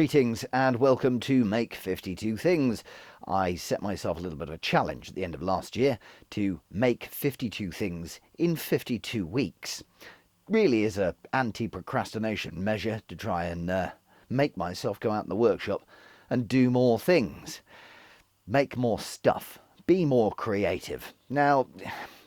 Greetings and welcome to Make 52 Things. I set myself a little bit of a challenge at the end of last year to make 52 things in 52 weeks. Really is a anti-procrastination measure to try and make myself go out in the workshop and do more things. Make more stuff. Be more creative. Now,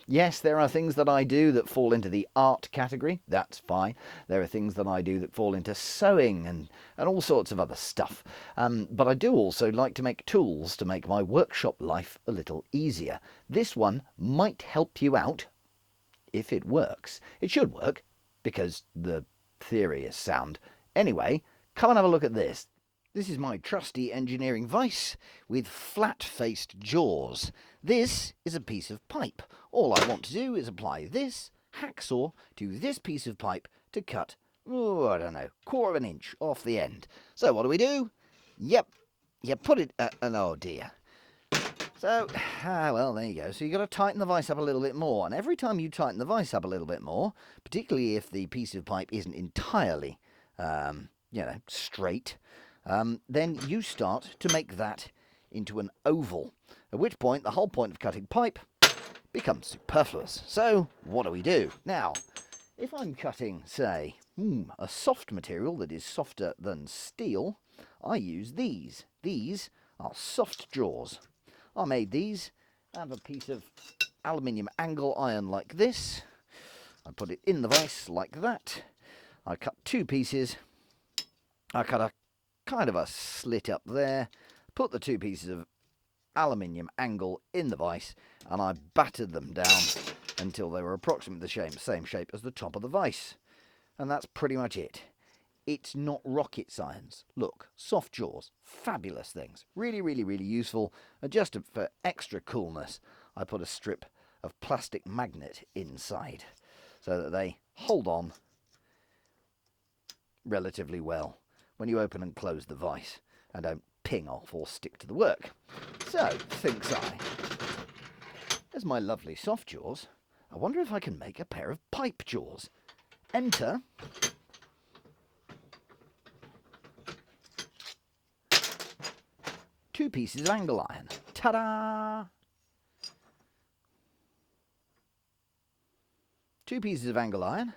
yes, there are things that I do that fall into the art category. That's fine. There are things that I do that fall into sewing and all sorts of other stuff. But I do also like to make tools to make my workshop life a little easier. This one might help you out if it works. It should work because the theory is sound. Anyway, come and have a look at this. This is my trusty engineering vise with flat-faced jaws. This is a piece of pipe. All I want to do is apply this hacksaw to this piece of pipe to cut, I don't know, 1/4 inch off the end. So what do? Yep, you put it, oh dear. So, well, there you go. So you've got to tighten the vise up a little bit more. And every time you tighten the vise up a little bit more, particularly if the piece of pipe isn't entirely, straight, then you start to make that into an oval, at which point the whole point of cutting pipe becomes superfluous. So what do? Now, if I'm cutting, say, a soft material that is softer than steel, I use these. These are soft jaws. I made these out of a piece of aluminium angle iron like this. I put it in the vise like that. I cut two pieces. I cut a kind of a slit up there, put the two pieces of aluminium angle in the vise, and I battered them down until they were approximately the same shape as the top of the vise. And that's pretty much it. It's not rocket science. Look, soft jaws, fabulous things. Really, really, really useful. And just for extra coolness, I put a strip of plastic magnet inside so that they hold on relatively well when you open and close the vise and don't ping off or stick to the work. So, thinks I, there's my lovely soft jaws. I wonder if I can make a pair of pipe jaws. Enter two pieces of angle iron. Ta-da! Two pieces of angle iron,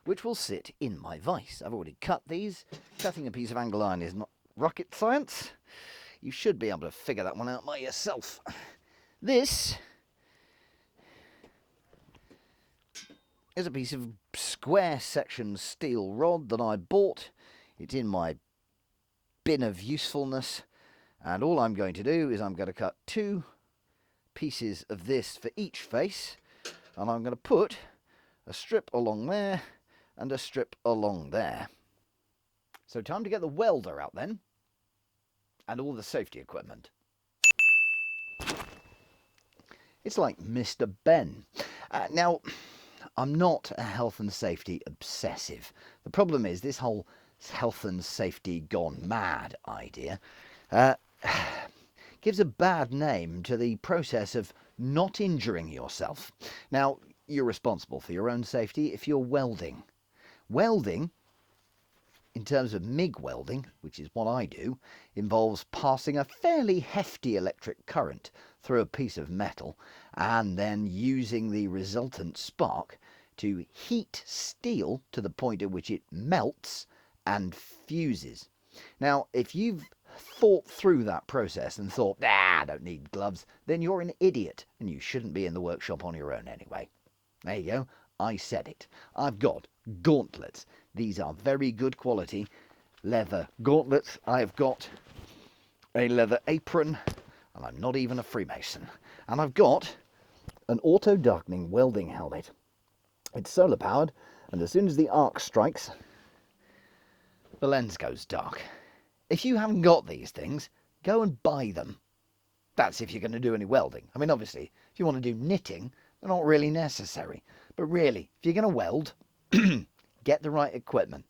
which will sit in my vise. I've already cut these. Cutting a piece of angle iron is not rocket science. You should be able to figure that one out by yourself. This is a piece of square section steel rod that I bought. It's in my bin of usefulness. And all I'm going to do is I'm going to cut two pieces of this for each face. And I'm going to put a strip along there and a strip along there. So time to get the welder out then, and all the safety equipment. It's like Mr. Ben. Now, I'm not a health and safety obsessive. The problem is this whole health and safety gone mad idea gives a bad name to the process of not injuring yourself. Now, you're responsible for your own safety if you're welding. Welding, in terms of MIG welding, which is what I do, involves passing a fairly hefty electric current through a piece of metal and then using the resultant spark to heat steel to the point at which it melts and fuses. Now, if you've thought through that process and thought, I don't need gloves, then you're an idiot and you shouldn't be in the workshop on your own anyway. There you go. I said it. I've got gauntlets. These are very good quality leather gauntlets. I've got a leather apron, and I'm not even a Freemason. And I've got an auto-darkening welding helmet. It's solar powered, and as soon as the arc strikes, the lens goes dark. If you haven't got these things, go and buy them. That's if you're going to do any welding. I mean, obviously, if you want to do knitting, they're not really necessary. But really, if you're going to weld, get the right equipment.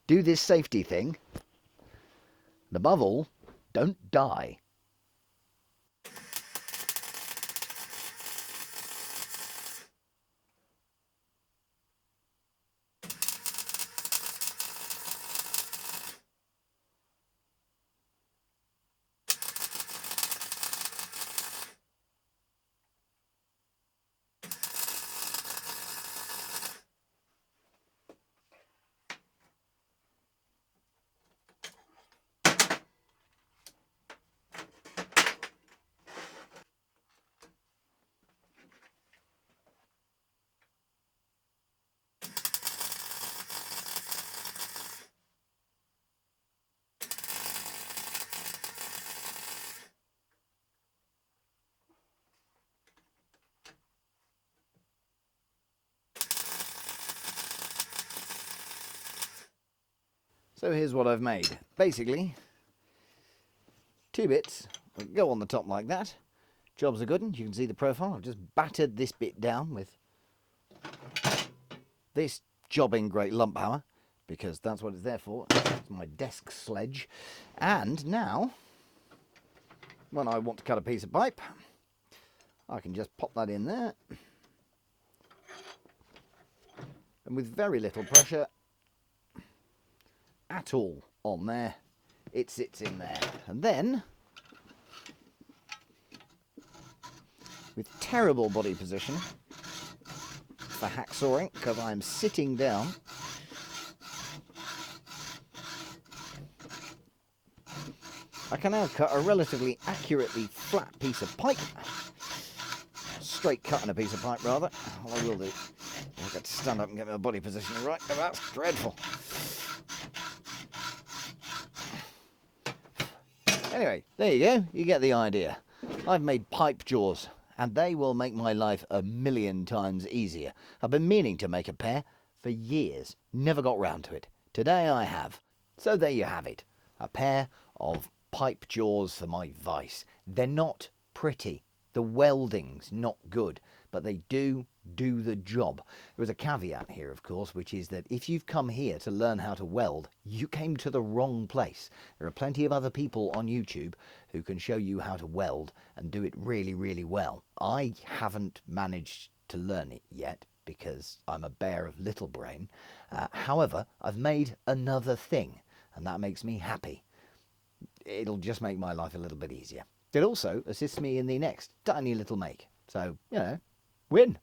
Do this safety thing. And above all, don't die. So here's what I've made. Basically, 2 bits go on the top like that. Job's a good one. You can see the profile. I've just battered this bit down with this jobbing great lump hammer, because that's what it's there for. It's my desk sledge. And now, when I want to cut a piece of pipe, I can just pop that in there. And with very little pressure at all on there, it sits in there. And then, with terrible body position for hacksawing, because I'm sitting down, I can now cut a relatively accurately flat piece of pipe. Straight cutting a piece of pipe, rather. Well, I will do. I've got to stand up and get my body position right. Oh, that's dreadful. Anyway, there you go. You get the idea. I've made pipe jaws, and they will make my life a million times easier. I've been meaning to make a pair for years. Never got round to it. Today I have. So there you have it. A pair of pipe jaws for my vice. They're not pretty. The welding's not good, but they do the job. There is a caveat here, of course, which is that if you've come here to learn how to weld, you came to the wrong place. There are plenty of other people on YouTube who can show you how to weld and do it really, really well. I haven't managed to learn it yet because I'm a bear of little brain. However, I've made another thing, and that makes me happy. It'll just make my life a little bit easier. It also assists me in the next tiny little make. So, you know, win.